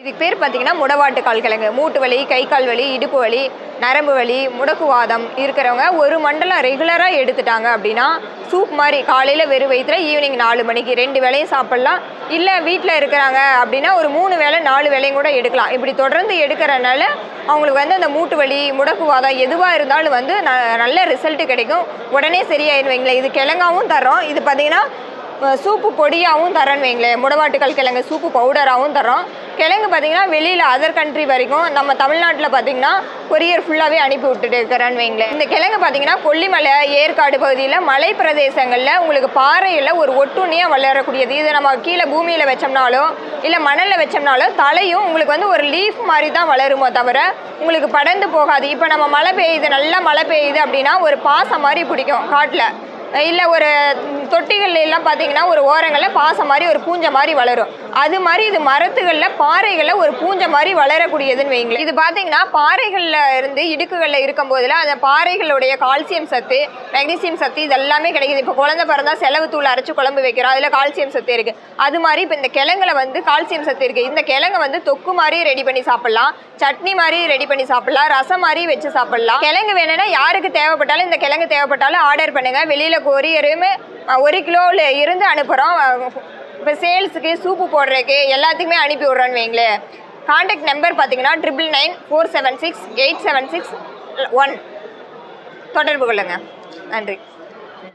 இதுக்கு பேர் பார்த்தீங்கன்னா முடவாட்டு கால் கிழங்கு. மூட்டு வலி, கை கால் வலி, இடுப்பு வலி, நரம்பு வலி, முடக்குவாதம் இருக்கிறவங்க ஒரு மண்டலம் ரெகுலராக எடுத்துட்டாங்க அப்படின்னா சூப் மாதிரி காலையில் வெறும் வயிற்றுல ஈவினிங் 4 மணிக்கு 2 வேளையும் சாப்பிட்லாம். இல்லை வீட்டில் இருக்கிறாங்க அப்படின்னா ஒரு 3 வேளை 4 வேளையும் கூட எடுக்கலாம். இப்படி தொடர்ந்து எடுக்கிறனால அவங்களுக்கு வந்து அந்த மூட்டு வலி, முடக்குவாதம் எதுவாக இருந்தாலும் வந்து நல்ல ரிசல்ட்டு கிடைக்கும். உடனே சரியாயிடும் வைங்களேன். இது கிழங்காவும் தரோம். இது பார்த்தீங்கன்னா சூப்பு பொடியாகவும் தரேன்னு வைங்களேன். முடவாட்டுக்கால் கிழங்கு சூப்பு பவுடராகவும் தரோம். கிழங்கு பார்த்தீங்கன்னா வெளியில் அதர் கண்ட்ரி வரைக்கும் நம்ம தமிழ்நாட்டில் பார்த்தீங்கன்னா கொரியர் ஃபுல்லாகவே அனுப்பி விட்டுட்டு இருக்கிறேன்னு வைங்களேன். இந்த கிழங்கு பார்த்தீங்கன்னா கொல்லிமலை, ஏற்காடு பகுதியில் மலை பிரதேசங்களில் உங்களுக்கு பாறையில் ஒரு ஒட்டுண்ணியாக வளரக்கூடியது. இது நம்ம கீழே பூமியில் வச்சோம்னாலோ இல்லை மணலில் வச்சோம்னாலோ தலையும் உங்களுக்கு வந்து ஒரு லீஃப் மாதிரி தான் வளருமோ தவிர உங்களுக்கு படர்ந்து போகாது. இப்போ நம்ம மழை பெய்யுது, நல்லா மழை பெய்யுது அப்படின்னா ஒரு பாசம் மாதிரி பிடிக்கும் காட்டில். இல்லை ஒரு தொட்டிகள் எல்லாம் பார்த்தீங்கன்னா ஒரு ஓரங்களில் பாசம் மாதிரி ஒரு பூஞ்சை மாதிரி வளரும். அது மாதிரி இது மரத்துகளில் பாறைகளில் ஒரு பூஞ்சை மாதிரி வளரக்கூடியதுன்னு வைங்களேன். இது பார்த்தீங்கன்னா பாறைகளில் இருந்து இடுக்குகளில் இருக்கும் போதில் அந்த பாறைகளுடைய கால்சியம் சத்து, மெக்னீசியம் சத்து இது எல்லாமே கிடைக்குது. இப்போ குழந்தை பிறந்தா செலவு தூள் அரைச்சி குழம்பு வைக்கிறோம், அதில் கால்சியம் சத்து இருக்குது. அது மாதிரி இப்போ இந்த கிழங்குல வந்து கால்சியம் சத்து இருக்குது. இந்த கிழங்கை வந்து தொக்கு மாதிரி ரெடி பண்ணி சாப்பிட்லாம், சட்னி மாதிரி ரெடி பண்ணி சாப்பிட்லாம், ரசம் மாதிரி வச்சு சாப்பிட்லாம். கிழங்கு வேணும்னா யாருக்கு தேவைப்பட்டாலும் இந்த கிழங்கு தேவைப்பட்டாலும் ஆர்டர் பண்ணுங்கள். வெளியில் கொரியருமே 1 கிலோவில் இருந்து அனுப்புகிறோம். இப்போ சேல்ஸுக்கு சூப்பு போடுறதுக்கு எல்லாத்துக்குமே அனுப்பி விட்றோன்னு வைங்களேன். கான்டாக்ட் நம்பர் பார்த்தீங்கன்னா 999 476 876 1 தொடர்பு கொள்ளுங்கள். நன்றி.